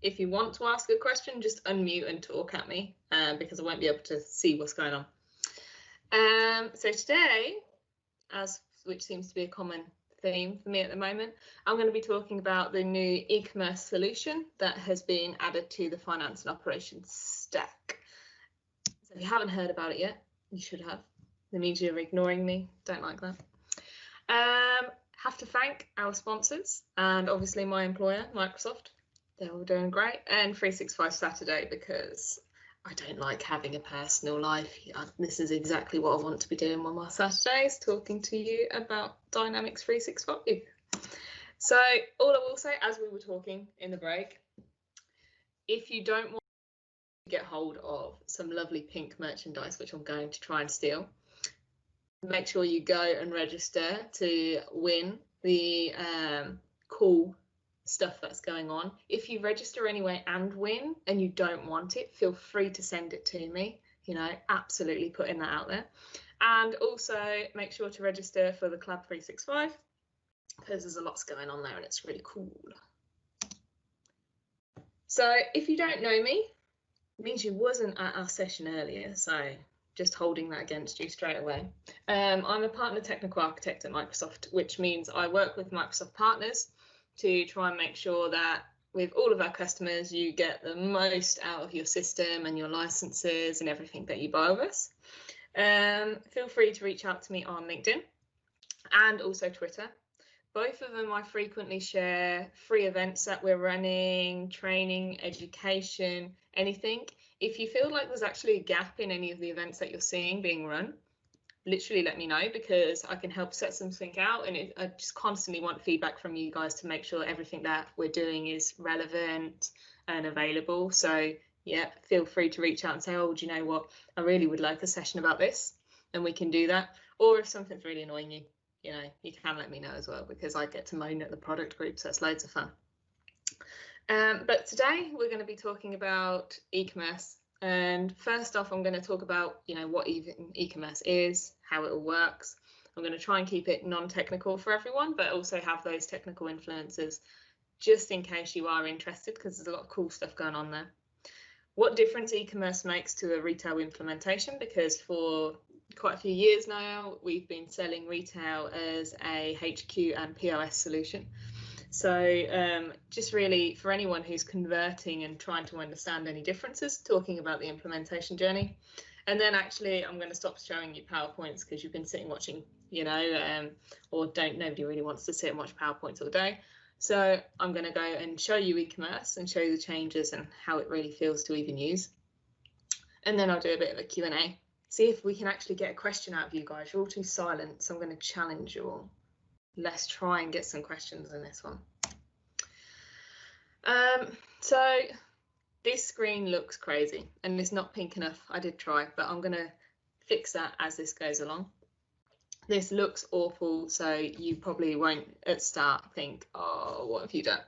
If you want to ask a question, just unmute and talk at me because I won't be able to see what's going on. So today, which seems to be a common theme for me at the moment, I'm going to be talking about the new e-commerce solution that has been added to the finance and operations stack. So if you haven't heard about it yet, you should have. That means you're ignoring me. Don't like that. Have to thank our sponsors and obviously my employer, Microsoft. They're all doing great. And 365 Saturday, because I don't like having a personal life. This is exactly what I want to be doing on my Saturdays, talking to you about Dynamics 365. So all I will say, as we were talking in the break, if you don't want to get hold of some lovely pink merchandise, which I'm going to try and steal, make sure you go and register to win the cool stuff that's going on. If you register anyway and win and you don't want it, feel free to send it to me. You know, absolutely putting that out there. And also make sure to register for the Club 365 because there's a lot going on there and it's really cool. So if you don't know me, it means you wasn't at our session earlier, so just holding that against you straight away. I'm a partner technical architect at Microsoft, which means I work with Microsoft partners to try and make sure that with all of our customers, you get the most out of your system and your licenses and everything that you buy with us. Feel free to reach out to me on LinkedIn and also Twitter. Both of them I frequently share free events that we're running, training, education, anything. If you feel like there's actually a gap in any of the events that you're seeing being run, literally let me know because I can help set something out, and I just constantly want feedback from you guys to make sure everything that we're doing is relevant and available. So yeah, feel free to reach out and say, oh, do you know what, I really would like a session about this, and we can do that. Or if something's really annoying you, you know, you can let me know as well because I get to moan at the product group, so it's loads of fun. But today we're going to be talking about e-commerce. And first off, I'm going to talk about, you know, what even e-commerce is, how it all works. I'm going to try and keep it non-technical for everyone, but also have those technical influences just in case you are interested, because there's a lot of cool stuff going on there. What difference e-commerce makes to a retail implementation, because for quite a few years now, we've been selling retail as a HQ and POS solution. So just really for anyone who's converting and trying to understand any differences, talking about the implementation journey. And then actually I'm going to stop showing you PowerPoints because you've been sitting watching, you know, or nobody really wants to sit and watch PowerPoints all day. So I'm going to go and show you e-commerce and show you the changes and how it really feels to even use. And then I'll do a bit of a Q&A. See if we can actually get a question out of you guys. You're all too silent, so I'm going to challenge you all. Let's try and get some questions in this one. So this screen looks crazy and it's not pink enough. I did try, but I'm going to fix that as this goes along. This looks awful, so you probably won't at start think, oh, what have you done?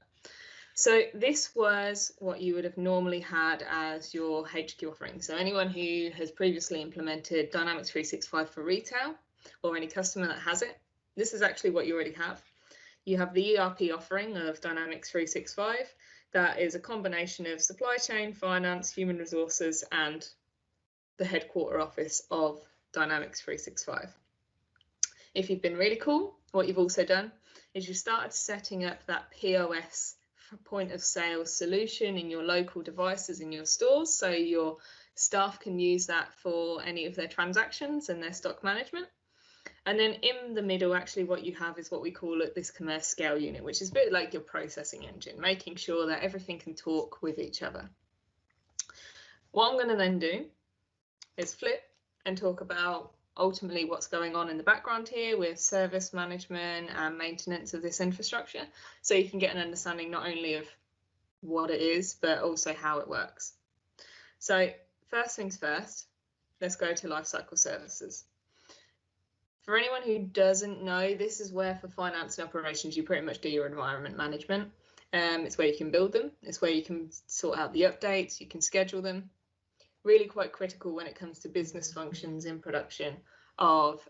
So this was what you would have normally had as your HQ offering. So anyone who has previously implemented Dynamics 365 for retail or any customer that has it, this is actually what you already have. You have the ERP offering of Dynamics 365. That is a combination of supply chain, finance, human resources, and the headquarter office of Dynamics 365. If you've been really cool, what you've also done is you started setting up that POS point of sale solution in your local devices in your stores, so your staff can use that for any of their transactions and their stock management. And then in the middle, actually, what you have is what we call this commerce scale unit, which is a bit like your processing engine, making sure that everything can talk with each other. What I'm going to then do is flip and talk about ultimately what's going on in the background here with service management and maintenance of this infrastructure, so you can get an understanding not only of what it is, but also how it works. So first things first, let's go to lifecycle services. For anyone who doesn't know, this is where for finance and operations, you pretty much do your environment management. It's where you can build them. It's where you can sort out the updates. You can schedule them. Really quite critical when it comes to business functions in production of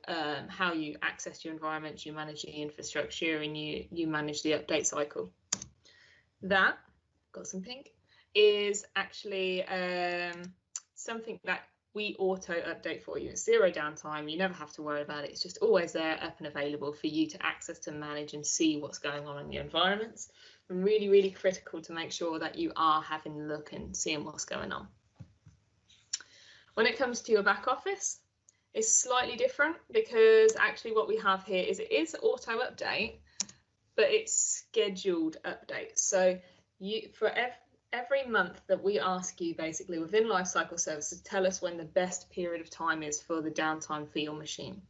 how you access your environment, you manage the infrastructure, and you manage the update cycle. That, got some pink, is actually something that we auto update for you. It's zero downtime. You never have to worry about it. It's just always there, up and available for you to access, to manage and see what's going on in your environments. And really, really critical to make sure that you are having a look and seeing what's going on. When it comes to your back office, it's slightly different, because actually what we have here is it is auto update, but it's scheduled updates. So for every month that we ask you, basically within Lifecycle Services, tell us when the best period of time is for the downtime for your machine.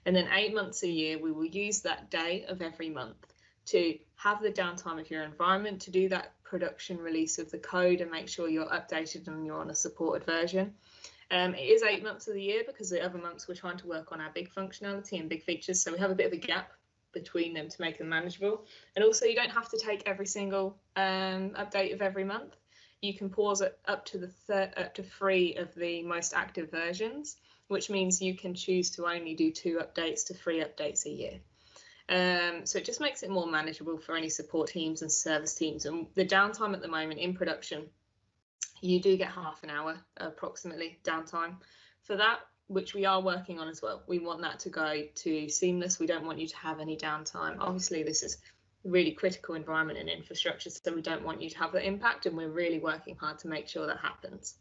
And then 8 months a year, we will use that day of every month to have the downtime of your environment, to do that production release of the code and make sure you're updated and you're on a supported version. It is 8 months of the year, because the other months we're trying to work on our big functionality and big features. So we have a bit of a gap between them to make them manageable. And also, you don't have to take every single update of every month. You can pause it up to 3 of the most active versions, which means you can choose to only do 2 updates to 3 updates a year. So it just makes it more manageable for any support teams and service teams. And the downtime at the moment in production, you do get half an hour approximately downtime for that, which we are working on as well. We want that to go to seamless. We don't want you to have any downtime. Obviously, this is a really critical environment and infrastructure, so we don't want you to have that impact, and we're really working hard to make sure that happens.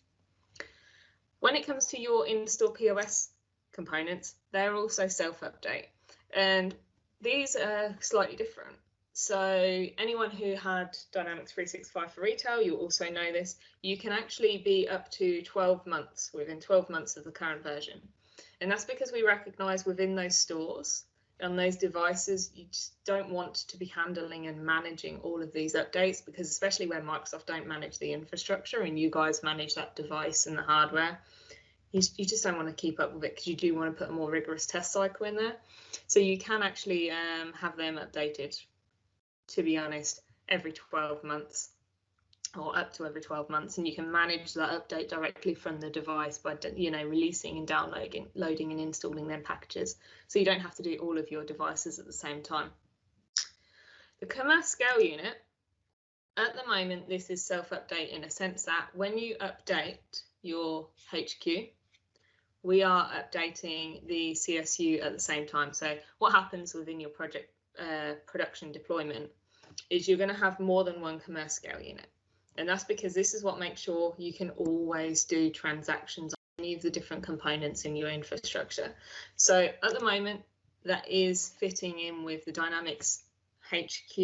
When it comes to your in-store POS components, they're also self-update, and these are slightly different. So anyone who had Dynamics 365 for retail, you also know this, you can actually be up to 12 months, within 12 months of the current version. And that's because we recognize within those stores, on those devices, you just don't want to be handling and managing all of these updates, because especially where Microsoft don't manage the infrastructure and you guys manage that device and the hardware, you just don't want to keep up with it, because you do want to put a more rigorous test cycle in there. So you can actually have them updated, to be honest, every 12 months or up to every 12 months, and you can manage that update directly from the device by, releasing and loading and installing them packages, so you don't have to do all of your devices at the same time. The commerce scale unit, at the moment, this is self-update in a sense that when you update your HQ, we are updating the CSU at the same time. So what happens within your project production deployment is you're going to have more than one commerce scale unit, and that's because this is what makes sure you can always do transactions on any of the different components in your infrastructure. So at the moment, that is fitting in with the Dynamics HQ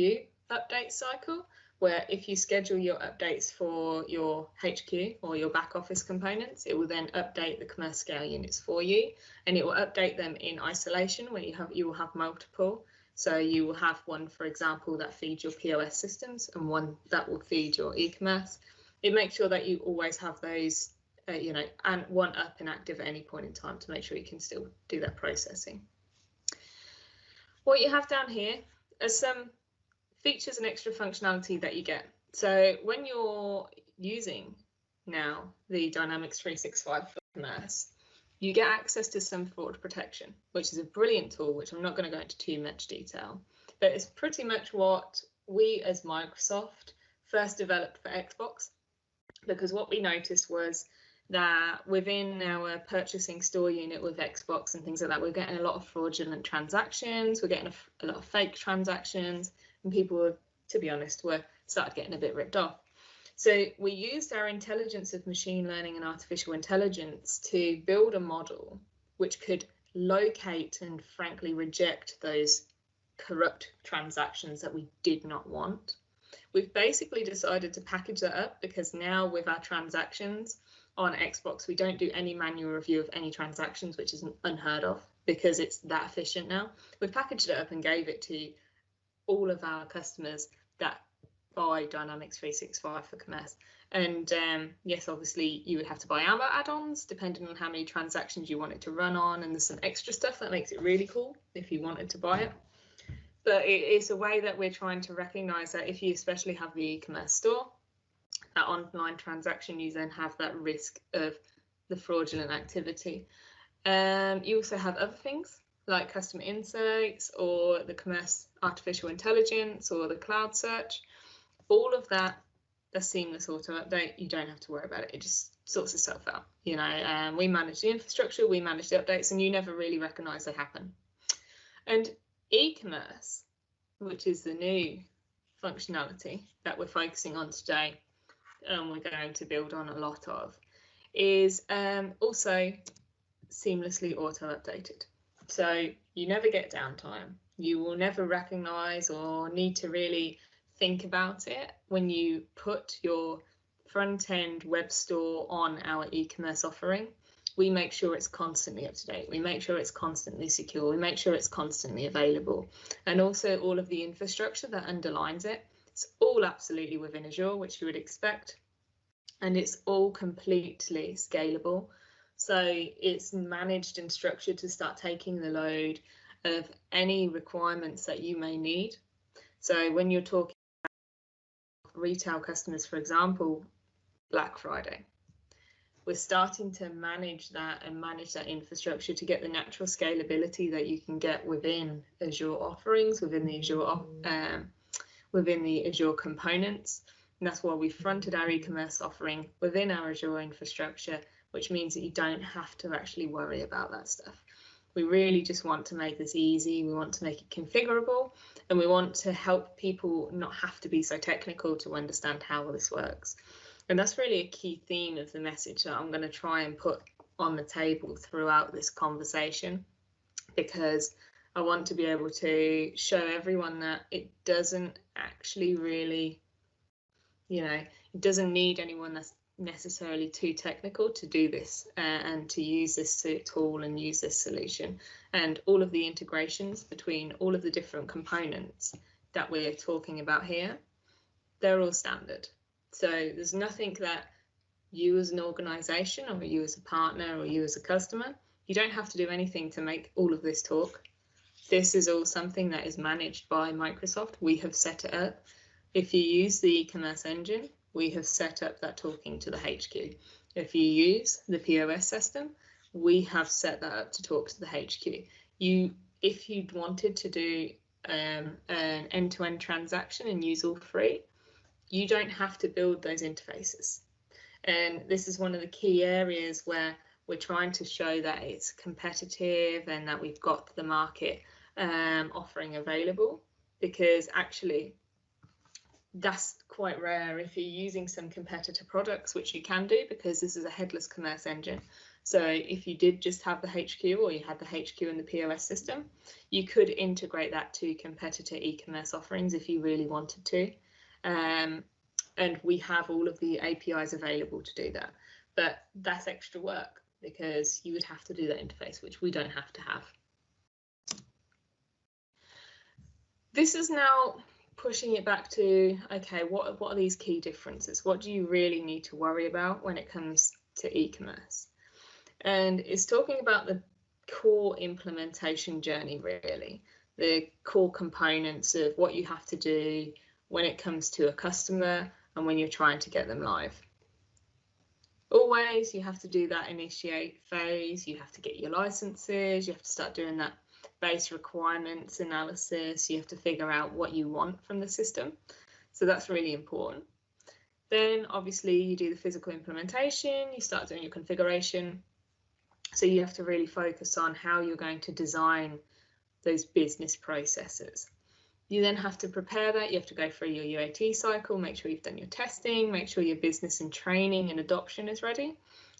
update cycle, where if you schedule your updates for your HQ or your back office components, it will then update the commerce scale units for you, and it will update them in isolation when you will have multiple. So you will have one, for example, that feeds your POS systems and one that will feed your e-commerce. It makes sure that you always have those, and one up and active at any point in time to make sure you can still do that processing. What you have down here are some features and extra functionality that you get. So when you're using now the Dynamics 365 for commerce, you get access to some fraud protection, which is a brilliant tool, which I'm not going to go into too much detail, but it's pretty much what we as Microsoft first developed for Xbox, because what we noticed was that within our purchasing store unit with Xbox and things like that, we're getting a lot of fraudulent transactions, we're getting a lot of fake transactions, and people were, to be honest, started getting a bit ripped off. So we used our intelligence of machine learning and artificial intelligence to build a model which could locate and frankly reject those corrupt transactions that we did not want. We've basically decided to package that up, because now with our transactions on Xbox, we don't do any manual review of any transactions, which is unheard of because it's that efficient now. We've packaged it up and gave it to all of our customers that buy Dynamics 365 for commerce. And yes, obviously you would have to buy our add-ons depending on how many transactions you want it to run on, and there's some extra stuff that makes it really cool if you wanted to buy it. But it's a way that we're trying to recognize that if you especially have the e-commerce store, that online transaction, you then have that risk of the fraudulent activity. You also have other things like customer insights or the commerce artificial intelligence or the cloud search. All of that the seamless auto update, you don't have to worry about it. It just sorts itself out. You know, we manage the infrastructure, we manage the updates, and you never really recognize they happen. And e-commerce, which is the new functionality that we're focusing on today, and we're going to build on a lot of, is also seamlessly auto updated. So you never get downtime. You will never recognize or need to really think about it when you put your front end web store on our e-commerce offering. We make sure it's constantly up to date. We make sure it's constantly secure. We make sure it's constantly available. And also all of the infrastructure that underlines it. It's all absolutely within Azure, which you would expect. And it's all completely scalable. So it's managed and structured to start taking the load of any requirements that you may need. So when you're talking about retail customers, for example, Black Friday, we're starting to manage that and manage that infrastructure to get the natural scalability that you can get within Azure offerings, within the Azure components. And that's why we fronted our e-commerce offering within our Azure infrastructure, which means that you don't have to actually worry about that stuff. We really just want to make this easy. We want to make it configurable, and we want to help people not have to be so technical to understand how this works. And that's really a key theme of the message that I'm going to try and put on the table throughout this conversation, because I want to be able to show everyone that it doesn't actually really, you know, it doesn't need anyone that's necessarily too technical to do this and to use this tool and use this solution. And all of the integrations between all of the different components that we're talking about here, they're all standard. So there's nothing that you as an organization or you as a partner or you as a customer, you don't have to do anything to make all of this talk. This is all something that is managed by Microsoft. We have set it up. If you use the e-commerce engine, we have set up that talking to the HQ. If you use the POS system, we have set that up to talk to the HQ. If you'd wanted to do an end-to-end transaction and use all three, you don't have to build those interfaces. And this is one of the key areas where we're trying to show that it's competitive and that we've got the market offering available, because actually that's quite rare if you're using some competitor products, which you can do because this is a headless commerce engine. So if you did just have the HQ, or you had the HQ and the POS system, you could integrate that to competitor e-commerce offerings if you really wanted to. And we have all of the APIs available to do that. But that's extra work because you would have to do that interface, which we don't have to have. This is now pushing it back to, okay, what are these key differences? What do you really need to worry about when it comes to e-commerce? And it's talking about the core implementation journey, really, the core components of what you have to do when it comes to a customer and when you're trying to get them live. Always, you have to do that initiate phase, you have to get your licenses, you have to start doing that base requirements analysis, you have to figure out what you want from the system. So that's really important. Then obviously you do the physical implementation, you start doing your configuration. So you have to really focus on how you're going to design those business processes. You then have to prepare that. You have to go through your UAT cycle, make sure you've done your testing, make sure your business and training and adoption is ready.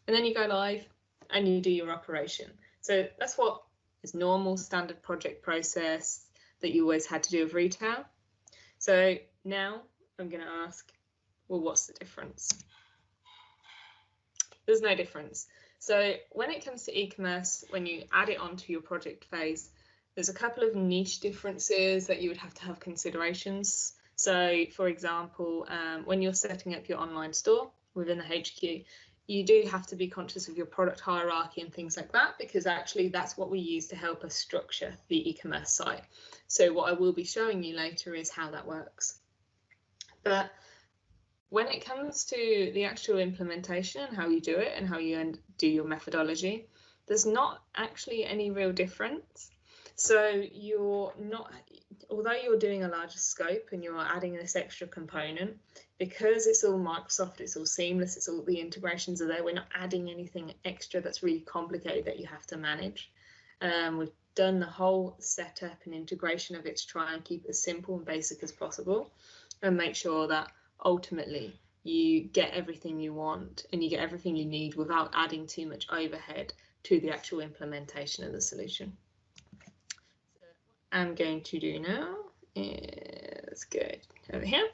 And then you go live and you do your operation. So that's what is normal standard project process that you always had to do with retail. So now I'm going to ask, well, what's the difference? There's no difference. So when it comes to e-commerce, when you add it onto your project phase, there's a couple of niche differences that you would have to have considerations. So, for example, when you're setting up your online store within the HQ, you do have to be conscious of your product hierarchy and things like that, because actually that's what we use to help us structure the e-commerce site. So what I will be showing you later is how that works. But when it comes to the actual implementation and how you do it and how you do your methodology, there's not actually any real difference. So although you're doing a larger scope and you're adding this extra component, because it's all Microsoft, it's all seamless, it's all the integrations are there, we're not adding anything extra that's really complicated that you have to manage. We've done the whole setup and integration of it to try and keep it as simple and basic as possible and make sure that ultimately you get everything you want and you get everything you need without adding too much overhead to the actual implementation of the solution. So what I'm going to do now is go over here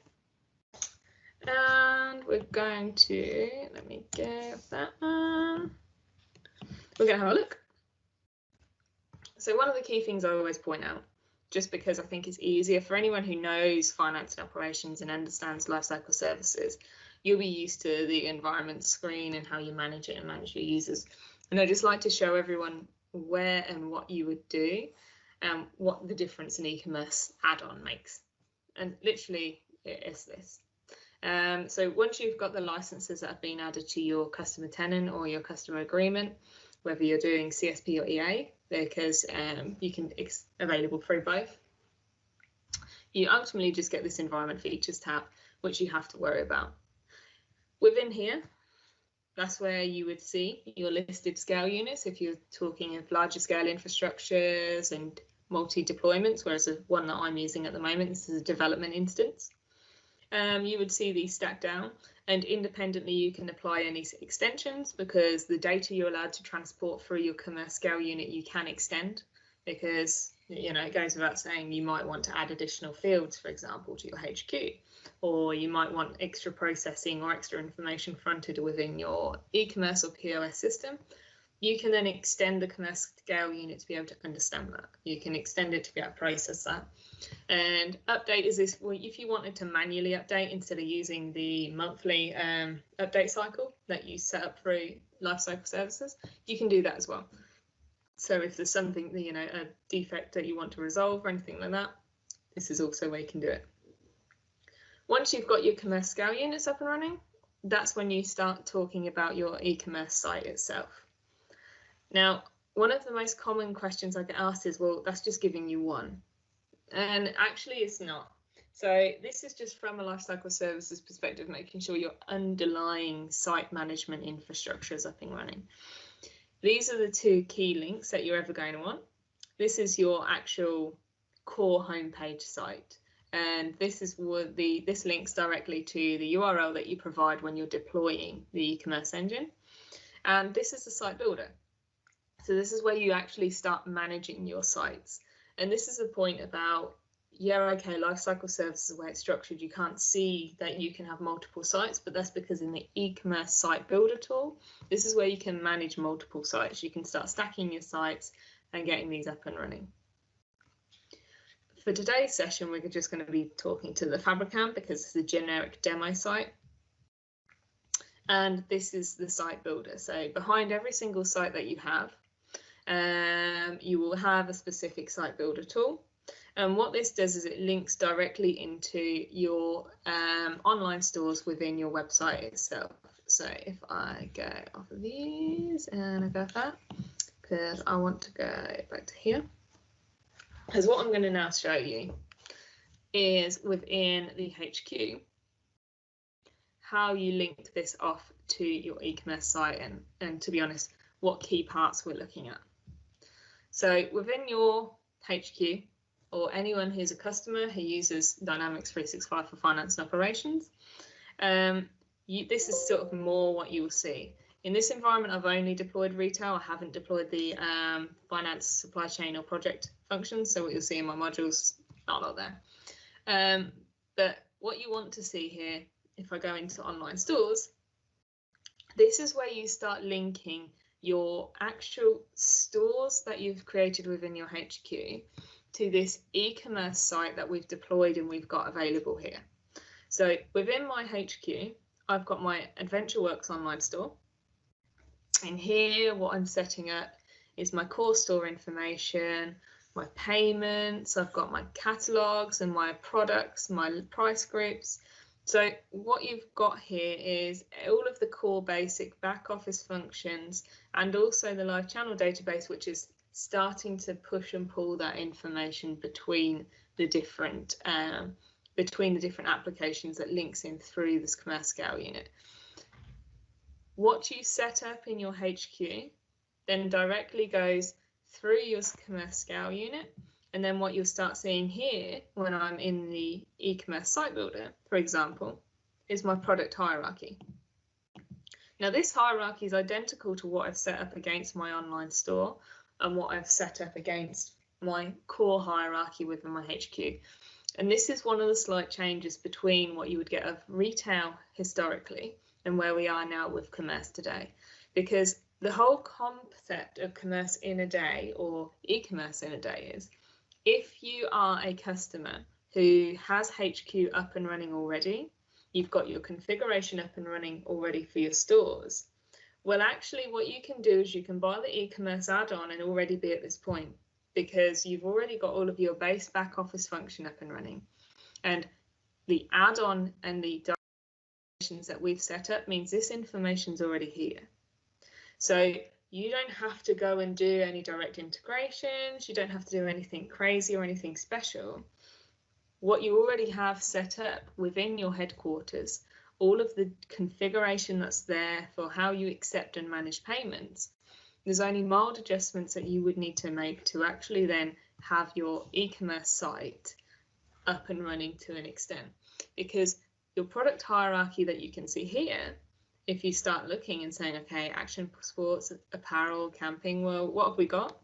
and we're going to, let me get that one, we're going to have a look. So one of the key things I always point out, just because I think it's easier for anyone who knows finance and operations and understands lifecycle services, you'll be used to the environment screen and how you manage it and manage your users. And I just like to show everyone where and what you would do and what the difference an e-commerce add-on makes. And literally it is this. So once you've got the licenses that have been added to your customer tenant or your customer agreement, whether you're doing CSP or EA, because you can available through both, you ultimately just get this environment features tab, which you have to worry about. Within here, that's where you would see your listed scale units if you're talking of larger scale infrastructures and multi-deployments, whereas the one that I'm using at the moment, this is a development instance. You would see these stacked down, and independently you can apply any extensions because the data you're allowed to transport through your commerce scale unit you can extend, because it goes without saying you might want to add additional fields, for example, to your HQ, or you might want extra processing or extra information fronted within your e-commerce or POS system. You can then extend the commerce scale unit to be able to understand that. You can extend it to be able to process that. And update is this, well, if you wanted to manually update instead of using the monthly update cycle that you set up through Lifecycle Services, you can do that as well. So if there's something, a defect that you want to resolve or anything like that, this is also where you can do it. Once you've got your commerce scale units up and running, that's when you start talking about your e-commerce site itself. Now, one of the most common questions I get asked is, well, that's just giving you one. And actually it's not. So this is just from a lifecycle services perspective, making sure your underlying site management infrastructure is up and running. These are the two key links that you're ever going to want. This is your actual core homepage site. And this is what this links directly to the URL that you provide when you're deploying the e-commerce engine. And this is the site builder. So this is where you actually start managing your sites. And this is the point about, lifecycle services, the way it's structured, you can't see that you can have multiple sites, but that's because in the e-commerce site builder tool, this is where you can manage multiple sites. You can start stacking your sites and getting these up and running. For today's session, we're just going to be talking to the Fabricant because it's a generic demo site. And this is the site builder. So behind every single site that you have, you will have a specific site builder tool. And what this does is it links directly into your online stores within your website itself. So if I go off of these and I go that, because I want to go back to here, because what I'm going to now show you is within the HQ, how you link this off to your e-commerce site and to be honest, what key parts we're looking at. So within your HQ, or anyone who's a customer who uses Dynamics 365 for finance and operations, this is sort of more what you will see. In this environment, I've only deployed retail. I haven't deployed the finance, supply chain or project functions. So what you'll see in my modules, not a lot there. But what you want to see here, if I go into online stores, this is where you start linking your actual stores that you've created within your HQ to this e-commerce site that we've deployed and we've got available here. So within my HQ, I've got my AdventureWorks online store. And here, what I'm setting up is my core store information, my payments, I've got my catalogs and my products, my price groups. So what you've got here is all of the core basic back office functions and also the live channel database, which is starting to push and pull that information between the different between the different applications that links in through this commerce scale unit. What you set up in your HQ then directly goes through your commerce scale unit, and then what you'll start seeing here when I'm in the e-commerce site builder, for example, is my product hierarchy. Now this hierarchy is identical to what I've set up against my online store and what I've set up against my core hierarchy within my HQ. And this is one of the slight changes between what you would get of retail historically and where we are now with commerce today. Because the whole concept of commerce in a day or e-commerce in a day is if you are a customer who has HQ up and running already, you've got your configuration up and running already for your stores. Well, actually what you can do is you can buy the e-commerce add-on and already be at this point, because you've already got all of your base back office function up and running. And the add-on and the directions that we've set up means this information's already here. So you don't have to go and do any direct integrations. You don't have to do anything crazy or anything special. What you already have set up within your headquarters, all of the configuration that's there for how you accept and manage payments, there's only mild adjustments that you would need to make to actually then have your e-commerce site up and running to an extent. Because your product hierarchy that you can see here, if you start looking and saying, okay, action sports, apparel, camping, well, what have we got?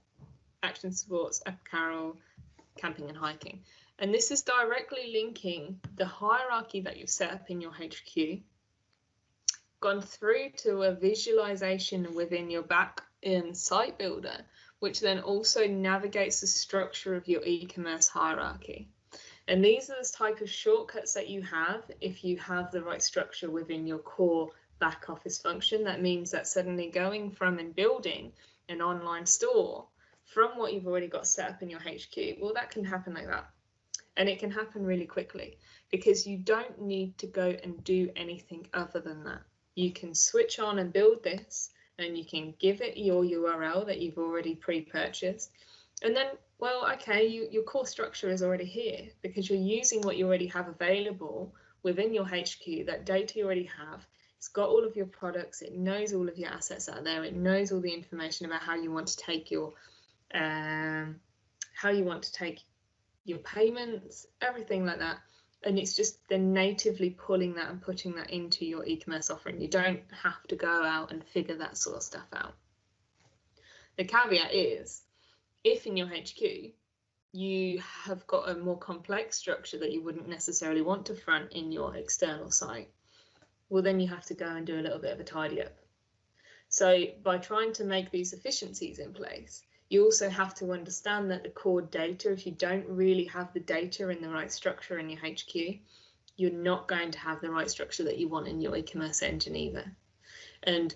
Action sports, apparel, camping and hiking. And this is directly linking the hierarchy that you've set up in your HQ, gone through to a visualization within your back in site builder, which then also navigates the structure of your e-commerce hierarchy. And these are the type of shortcuts that you have if you have the right structure within your core back office function. That means that suddenly going from and building an online store from what you've already got set up in your HQ, well, that can happen like that. And it can happen really quickly because you don't need to go and do anything other than that. You can switch on and build this, and you can give it your URL that you've already pre-purchased. And then, well, okay, your core structure is already here because you're using what you already have available within your HQ, that data you already have. It's got all of your products. It knows all of your assets out there. It knows all the information about how you want to take your payments, everything like that. And it's just then natively pulling that and putting that into your e-commerce offering. You don't have to go out and figure that sort of stuff out. The caveat is, if in your HQ you have got a more complex structure that you wouldn't necessarily want to front in your external site, well, then you have to go and do a little bit of a tidy up. So by trying to make these efficiencies in place, you also have to understand that the core data, if you don't really have the data in the right structure in your HQ, you're not going to have the right structure that you want in your e-commerce engine either. And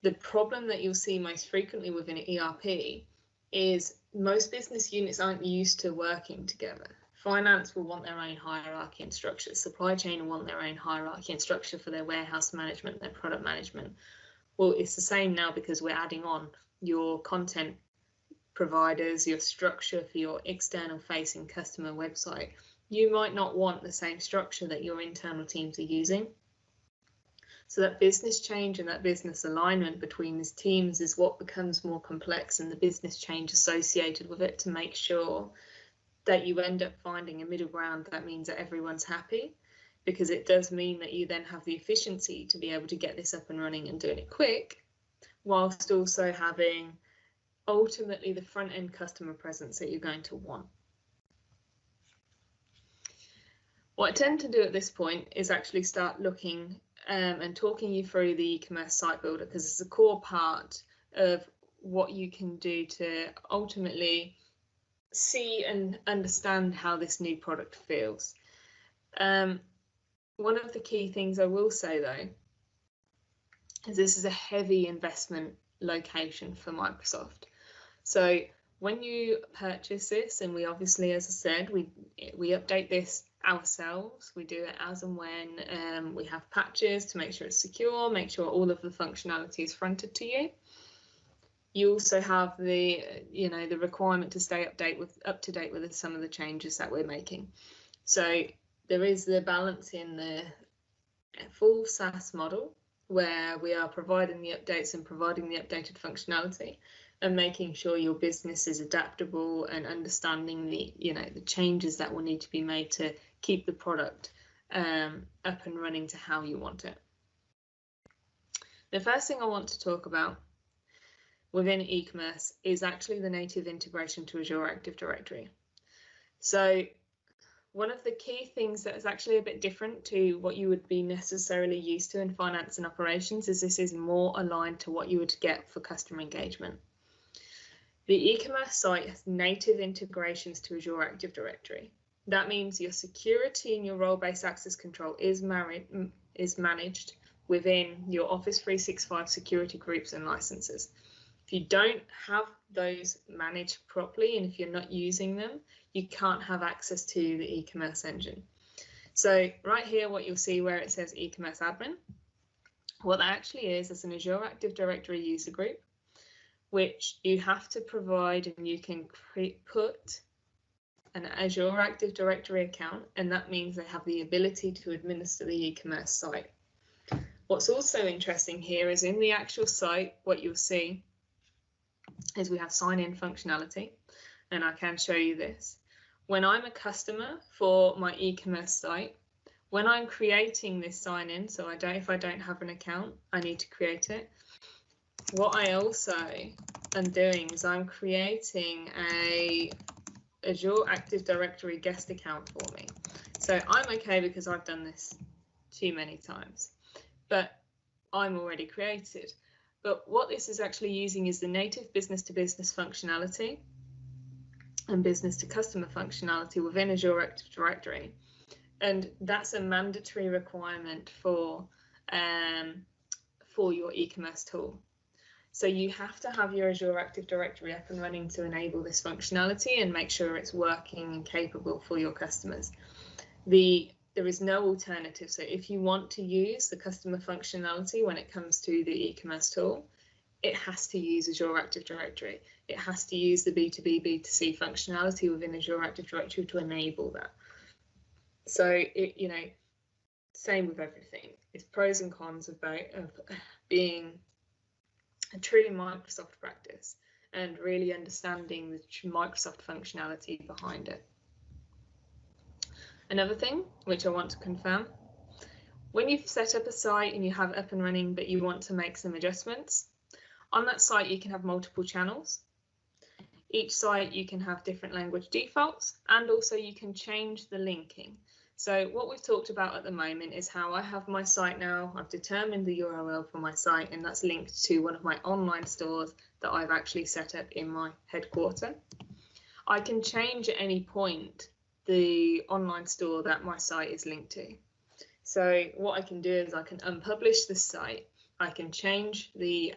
the problem that you'll see most frequently within an ERP is most business units aren't used to working together. Finance will want their own hierarchy and structure. Supply chain will want their own hierarchy and structure for their warehouse management, their product management. Well, it's the same now because we're adding on your content providers, your structure for your external facing customer website. You might not want the same structure that your internal teams are using. So that business change and that business alignment between these teams is what becomes more complex, and the business change associated with it to make sure that you end up finding a middle ground that means that everyone's happy, because it does mean that you then have the efficiency to be able to get this up and running and doing it quick, whilst also having ultimately the front end customer presence that you're going to want. What I tend to do at this point is actually start looking and talking you through the e-commerce site builder, because it's a core part of what you can do to ultimately see and understand how this new product feels. One of the key things I will say though is this is a heavy investment location for Microsoft. So when you purchase this, and we obviously, as I said, we update this ourselves. We do it as and when we have patches to make sure it's secure, make sure all of the functionality is fronted to you. You also have the, the requirement to stay up to date with some of the changes that we're making. So there is the balance in the full SaaS model where we are providing the updates and providing the updated functionality and making sure your business is adaptable and understanding the, the changes that will need to be made to keep the product up and running to how you want it. The first thing I want to talk about within e-commerce is actually the native integration to Azure Active Directory. So one of the key things that is actually a bit different to what you would be necessarily used to in finance and operations is this is more aligned to what you would get for customer engagement. The e-commerce site has native integrations to Azure Active Directory. That means your security and your role-based access control is managed within your Office 365 security groups and licenses. If you don't have those managed properly and if you're not using them, you can't have access to the e-commerce engine. So right here, what you'll see where it says e-commerce admin, what that actually is an Azure Active Directory user group, which you have to provide, and you can put an Azure Active Directory account, and that means they have the ability to administer the e-commerce site. What's also interesting here is in the actual site, what you'll see is we have sign-in functionality, and I can show you this. When I'm a customer for my e-commerce site, when I'm creating this sign-in, so if I don't have an account, I need to create it. What I also am doing is I'm creating a Azure Active Directory guest account for me. So I'm okay because I've done this too many times, but I'm already created. But what this is actually using is the native business-to-business functionality and business-to-customer functionality within Azure Active Directory. And that's a mandatory requirement for your e-commerce tool. So you have to have your Azure Active Directory up and running to enable this functionality and make sure it's working and capable for your customers. There is no alternative. So if you want to use the customer functionality when it comes to the e-commerce tool, it has to use Azure Active Directory. It has to use the B2B, B2C functionality within Azure Active Directory to enable that. So, same with everything. It's pros and cons of being a truly Microsoft practice and really understanding the Microsoft functionality behind it. Another thing which I want to confirm, when you've set up a site and you have it up and running but you want to make some adjustments, on that site you can have multiple channels. Each site you can have different language defaults, and also you can change the linking. So what we've talked about at the moment is how I have my site now. I've determined the URL for my site, and that's linked to one of my online stores that I've actually set up in my headquarter. I can change at any point the online store that my site is linked to. So what I can do is I can unpublish the site. I can change the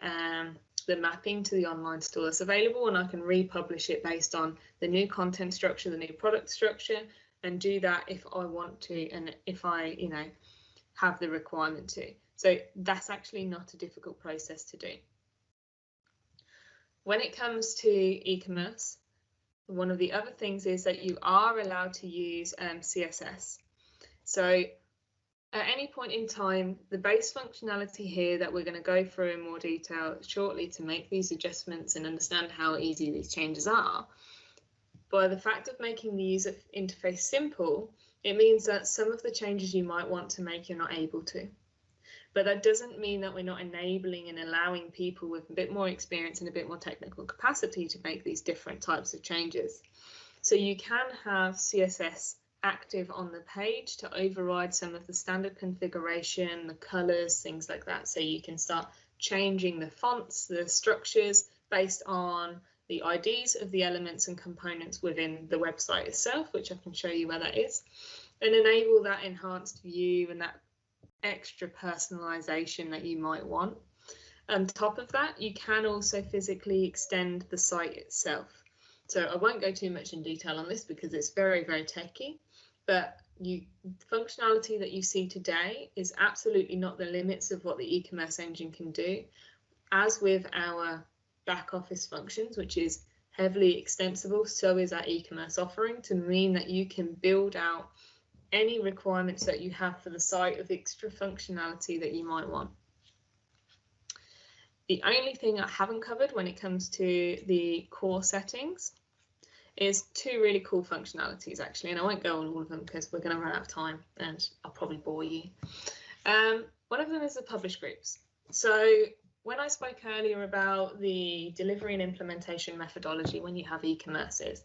mapping to the online store that's available, and I can republish it based on the new content structure, the new product structure, and do that if I want to and if I, have the requirement to. So that's actually not a difficult process to do. When it comes to e-commerce, one of the other things is that you are allowed to use CSS. So at any point in time, the base functionality here that we're going to go through in more detail shortly to make these adjustments and understand how easy these changes are, by the fact of making the user interface simple, it means that some of the changes you might want to make, you're not able to. But that doesn't mean that we're not enabling and allowing people with a bit more experience and a bit more technical capacity to make these different types of changes. So you can have CSS active on the page to override some of the standard configuration, the colors, things like that. So you can start changing the fonts, the structures based on the IDs of the elements and components within the website itself, which I can show you where that is, and enable that enhanced view and that extra personalization that you might want. On top of that, you can also physically extend the site itself. So I won't go too much in detail on this because it's very, very techy, but functionality that you see today is absolutely not the limits of what the e-commerce engine can do. As with our back office functions, which is heavily extensible. So is our e-commerce offering, to mean that you can build out any requirements that you have for the site of extra functionality that you might want. The only thing I haven't covered when it comes to the core settings is two really cool functionalities, actually, and I won't go on all of them because we're going to run out of time and I'll probably bore you. One of them is the publish groups. So when I spoke earlier about the delivery and implementation methodology when you have e-commerces,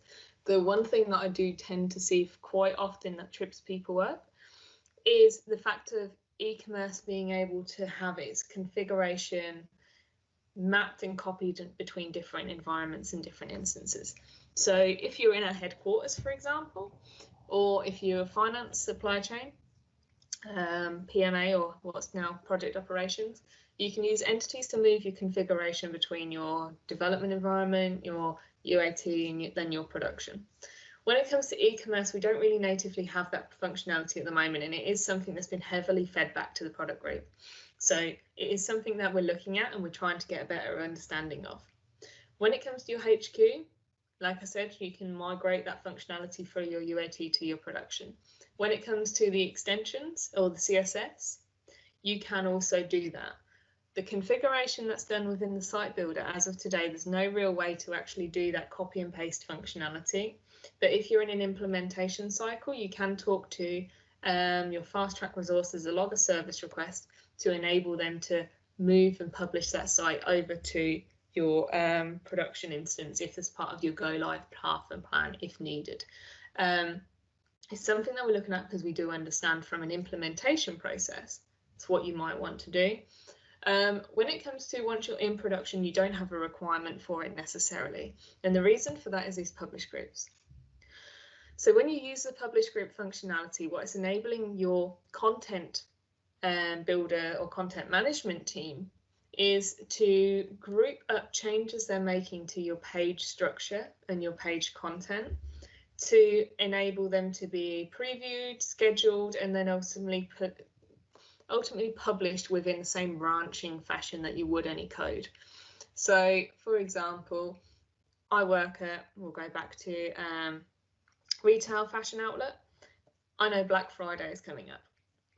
the one thing that I do tend to see quite often that trips people up is the fact of e-commerce being able to have its configuration mapped and copied between different environments and different instances. So if you're in a headquarters, for example, or if you're a finance supply chain, PMA, or what's now project operations, you can use entities to move your configuration between your development environment, your UAT, and then your production. When it comes to e-commerce, we don't really natively have that functionality at the moment, and it is something that's been heavily fed back to the product group. So it is something that we're looking at and we're trying to get a better understanding of. When it comes to your HQ, like I said, you can migrate that functionality from your UAT to your production. When it comes to the extensions or the CSS, you can also do that. The configuration that's done within the site builder, as of today, there's no real way to actually do that copy and paste functionality. But if you're in an implementation cycle, you can talk to your fast track resources, a log a service request, to enable them to move and publish that site over to your production instance if it's part of your go live path and plan if needed. It's something that we're looking at because we do understand from an implementation process, it's what you might want to do. When it comes to once you're in production, you don't have a requirement for it necessarily. And the reason for that is these publish groups. So when you use the publish group functionality, what it's enabling your content builder or content management team is to group up changes they're making to your page structure and your page content to enable them to be previewed, scheduled, and then ultimately published within the same branching fashion that you would any code. So, for example, I work at, we'll go back to retail fashion outlet. I know Black Friday is coming up.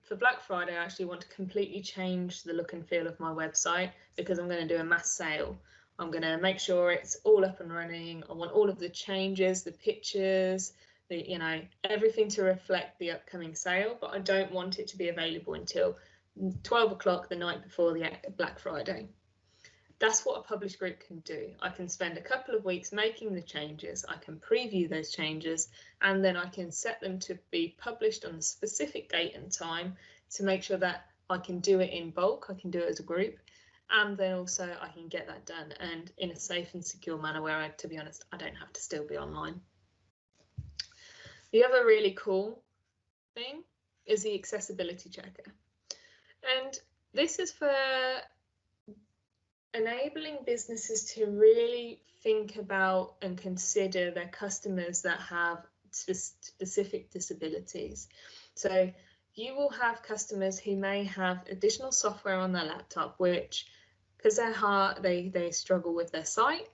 For Black Friday, I actually want to completely change the look and feel of my website because I'm going to do a mass sale. I'm going to make sure it's all up and running. I want all of the changes, the pictures, everything to reflect the upcoming sale, but I don't want it to be available until 12 o'clock the night before the Black Friday. That's what a publish group can do. I can spend a couple of weeks making the changes, I can preview those changes, and then I can set them to be published on a specific date and time to make sure that I can do it in bulk, I can do it as a group, and then also I can get that done and in a safe and secure manner where, to be honest, I don't have to still be online. The other really cool thing is the accessibility checker. And this is for enabling businesses to really think about and consider their customers that have specific disabilities. So you will have customers who may have additional software on their laptop, which, because they struggle with their sight,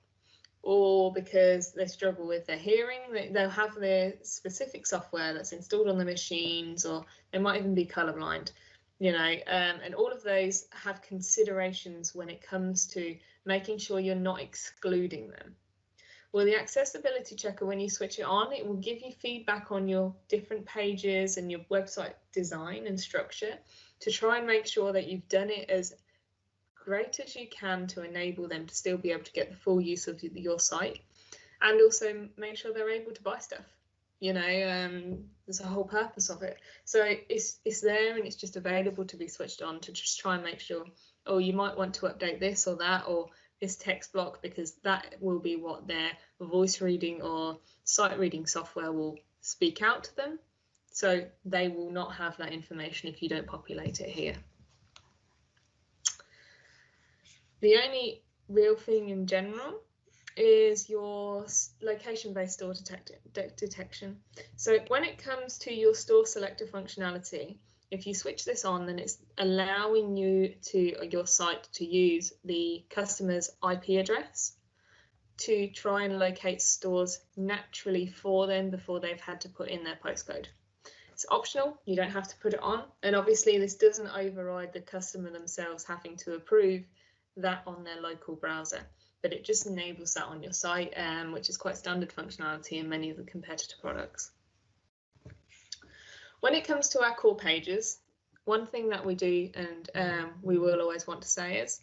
or because they struggle with their hearing, they'll have their specific software that's installed on the machines, or they might even be colorblind. And all of those have considerations when it comes to making sure you're not excluding them. Well, the accessibility checker, when you switch it on, it will give you feedback on your different pages and your website design and structure to try and make sure that you've done it as great as you can to enable them to still be able to get the full use of your site, and also make sure they're able to buy stuff. There's a whole purpose of it. So it's there and it's just available to be switched on to just try and make sure, oh, you might want to update this or that or this text block, because that will be what their voice reading or sight reading software will speak out to them. So they will not have that information if you don't populate it here. The only real thing in general is your location-based store detection. So when it comes to your store selector functionality, If you switch this on, then it's allowing your site to use the customer's IP address to try and locate stores naturally for them before they've had to put in their postcode. It's optional, you don't have to put it on, and obviously this doesn't override the customer themselves having to approve that on their local browser, but it just enables that on your site, which is quite standard functionality in many of the competitor products. When it comes to our core pages, one thing that we do and we will always want to say is,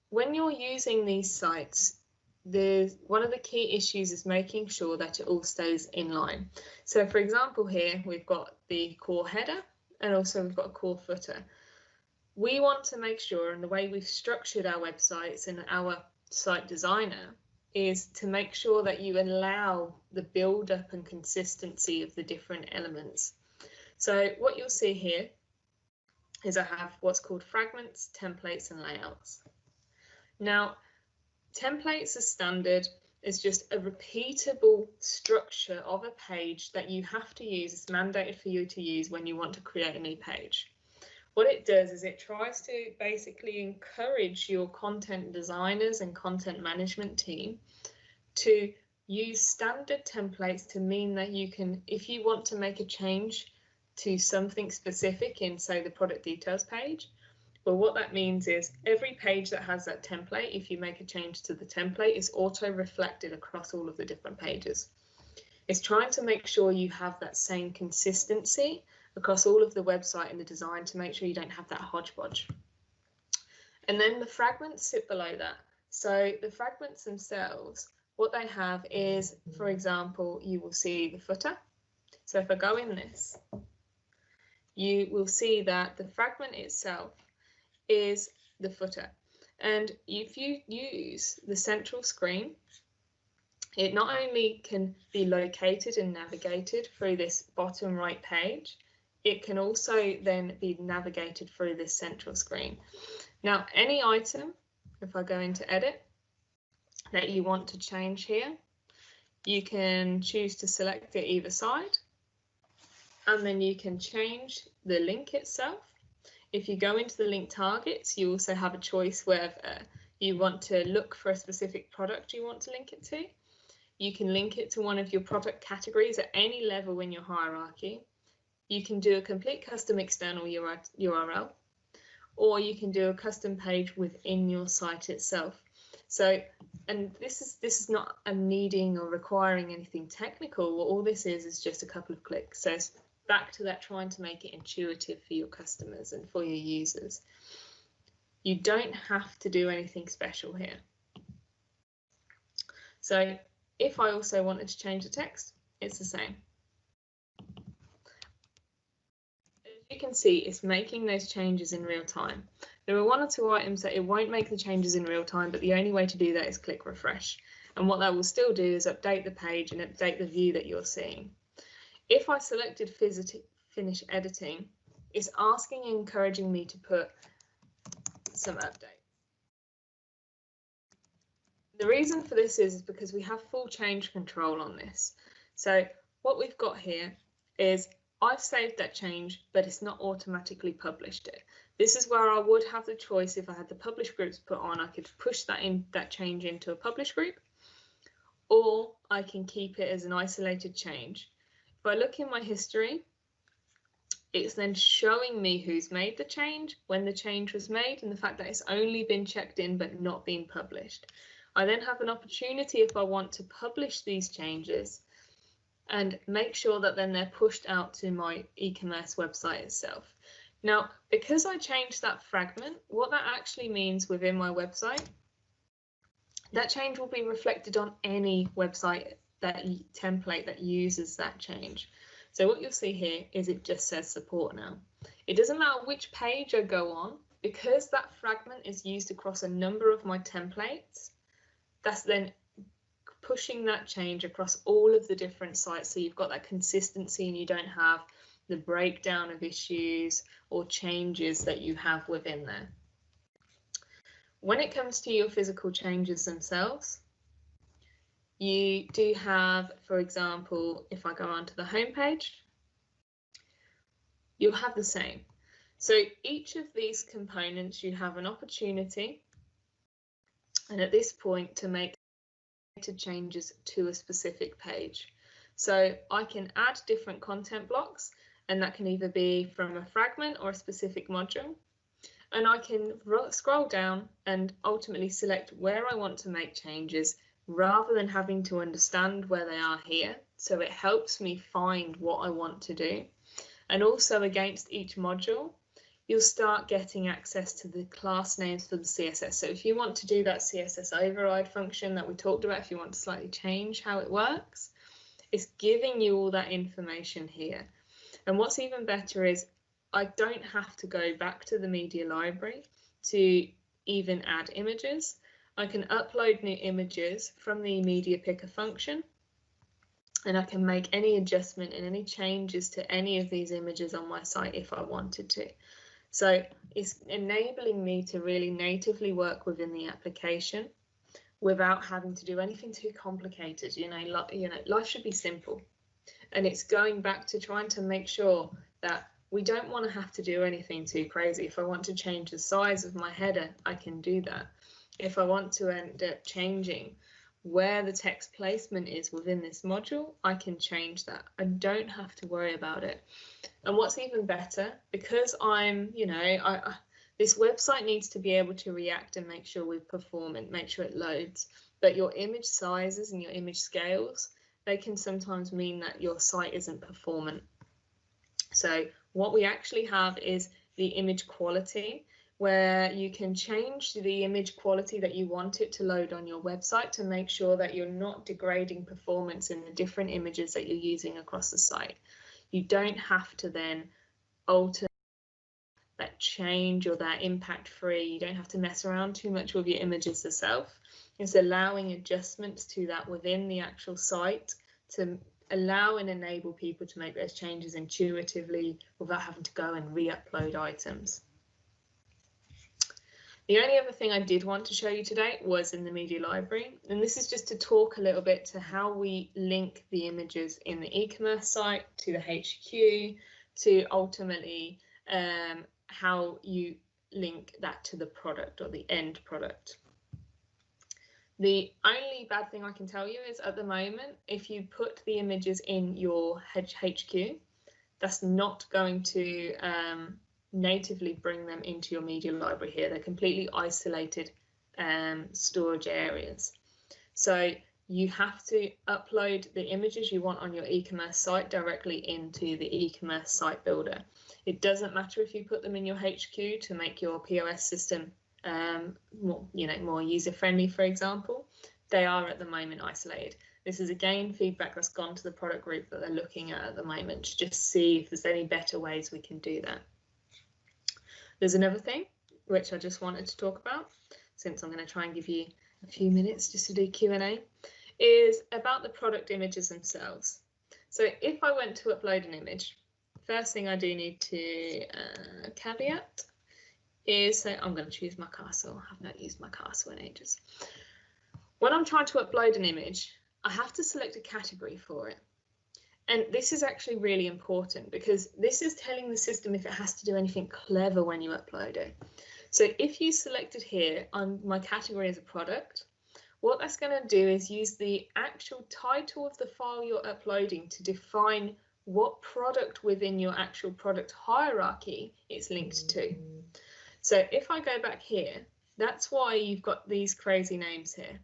when you're using these sites, one of the key issues is making sure that it all stays in line. So for example, here we've got the core header and also we've got a core footer. We want to make sure, and the way we've structured our websites and our site designer is to make sure that you allow the build up and consistency of the different elements. So what you'll see here is I have what's called fragments, templates and layouts. Now, templates as standard is just a repeatable structure of a page that you have to use. It's mandated for you to use when you want to create a new page. What it does is it tries to basically encourage your content designers and content management team to use standard templates to mean that you can, if you want to make a change to something specific in, say, the product details page, well, what that means is every page that has that template, if you make a change to the template, is auto-reflected across all of the different pages. It's trying to make sure you have that same consistency across all of the website and the design to make sure you don't have that hodgepodge. And then the fragments sit below that. So the fragments themselves, what they have is, for example, you will see the footer. So if I go in this, you will see that the fragment itself is the footer, and if you use the central screen, it not only can be located and navigated through this bottom right page, it can also then be navigated through this central screen. Now, any item, if I go into edit, that you want to change here, you can choose to select it either side, and then you can change the link itself. If you go into the link targets, you also have a choice where you want to look for a specific product you want to link it to. You can link it to one of your product categories at any level in your hierarchy. You can do a complete custom external URL, or you can do a custom page within your site itself. So, and this is not a needing or requiring anything technical. All this is just a couple of clicks. So it's back to that, trying to make it intuitive for your customers and for your users. You don't have to do anything special here. So if I also wanted to change the text, it's the same. As you can see, it's making those changes in real time. There are one or two items that it won't make the changes in real time, but the only way to do that is click refresh. And what that will still do is update the page and update the view that you're seeing. If I selected finish editing, it's asking and encouraging me to put some updates. The reason for this is because we have full change control on this. So what we've got here is I've saved that change, but it's not automatically published it. This is where I would have the choice. If I had the publish groups put on, I could push that change into a publish group, or I can keep it as an isolated change. If I look in my history, it's then showing me who's made the change, when the change was made, and the fact that it's only been checked in but not been published. I then have an opportunity, if I want to publish these changes, and make sure that then they're pushed out to my e-commerce website itself. Now, because I changed that fragment, what that actually means within my website, that change will be reflected on any website template that uses that change. So what you'll see here is it just says support now. It doesn't matter which page I go on, because that fragment is used across a number of my templates, that's then pushing that change across all of the different sites, so you've got that consistency and you don't have the breakdown of issues or changes that you have within there. When it comes to your physical changes themselves, you do have, for example, if I go onto the home page, you'll have the same. So each of these components, you have an opportunity, and at this point, to make changes to a specific page. So I can add different content blocks, and that can either be from a fragment or a specific module. And I can scroll down and ultimately select where I want to make changes rather than having to understand where they are here. So it helps me find what I want to do. And also against each module, you'll start getting access to the class names for the CSS. So if you want to do that CSS override function that we talked about, if you want to slightly change how it works, it's giving you all that information here. And what's even better is I don't have to go back to the media library to even add images. I can upload new images from the media picker function, and I can make any adjustment and any changes to any of these images on my site if I wanted to. So it's enabling me to really natively work within the application without having to do anything too complicated. Life should be simple. And it's going back to trying to make sure that we don't want to have to do anything too crazy. If I want to change the size of my header, I can do that. If I want to end up changing where the text placement is within this module, I can change that. I don't have to worry about it. And what's even better, because this website needs to be able to react and make sure we perform and make sure it loads. But your image sizes and your image scales, they can sometimes mean that your site isn't performant. So what we actually have is the image quality, where you can change the image quality that you want it to load on your website to make sure that you're not degrading performance in the different images that you're using across the site. You don't have to then alter that change or that impact free. You don't have to mess around too much with your images yourself. It's allowing adjustments to that within the actual site to allow and enable people to make those changes intuitively without having to go and re-upload items. The only other thing I did want to show you today was in the media library, and this is just to talk a little bit to how we link the images in the e-commerce site to the HQ, to ultimately how you link that to the product or the end product. The only bad thing I can tell you is at the moment, if you put the images in your HQ, that's not going to natively bring them into your media library here. They're completely isolated storage areas. So you have to upload the images you want on your e-commerce site directly into the e-commerce site builder. It doesn't matter if you put them in your HQ to make your POS system more user-friendly, for example. They are at the moment isolated. This is again feedback that's gone to the product group that they're looking at the moment to just see if there's any better ways we can do that. There's another thing which I just wanted to talk about, since I'm going to try and give you a few minutes just to do Q&A, is about the product images themselves. So if I went to upload an image, first thing I do need to caveat is, so I'm going to choose my castle. I have not used my castle in ages. When I'm trying to upload an image, I have to select a category for it. And this is actually really important because this is telling the system if it has to do anything clever when you upload it. So if you selected here on my category as a product, what that's going to do is use the actual title of the file you're uploading to define what product within your actual product hierarchy it's linked to. So if I go back here, that's why you've got these crazy names here.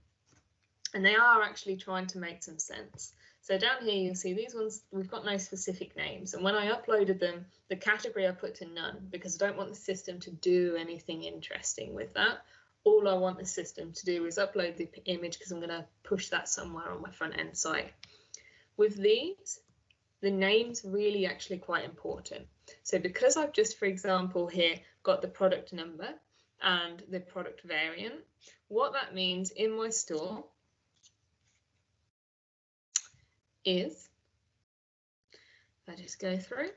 And they are actually trying to make some sense. So down here, you'll see these ones, we've got no specific names. And when I uploaded them, the category I put to none because I don't want the system to do anything interesting with that. All I want the system to do is upload the image because I'm going to push that somewhere on my front end site. With these, the name's really actually quite important. So because I've just, for example, here got the product number and the product variant, what that means in my store is, if I just go through,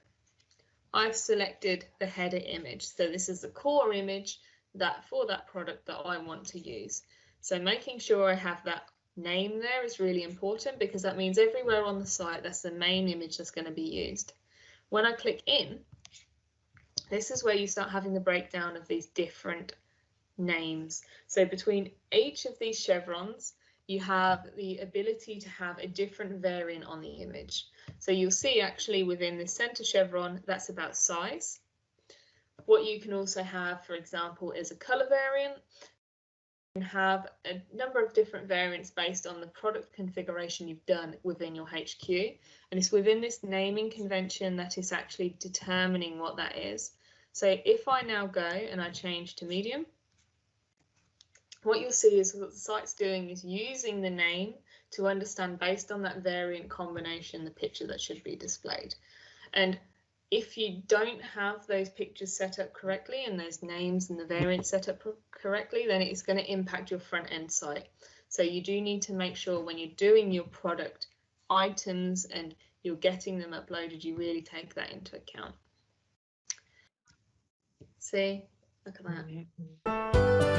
I've selected the header image. So this is the core image that for that product that I want to use. So making sure I have that name there is really important because that means everywhere on the site, that's the main image that's going to be used. When I click in, this is where you start having the breakdown of these different names. So between each of these chevrons, you have the ability to have a different variant on the image. So you'll see actually within the center chevron, that's about size. What you can also have, for example, is a color variant. You can have a number of different variants based on the product configuration you've done within your HQ. And it's within this naming convention that is actually determining what that is. So if I now go and I change to medium, what you'll see is what the site's doing is using the name to understand, based on that variant combination, the picture that should be displayed. And if you don't have those pictures set up correctly and those names and the variants set up correctly, then it's going to impact your front end site. So you do need to make sure when you're doing your product items and you're getting them uploaded, you really take that into account. See, look at that.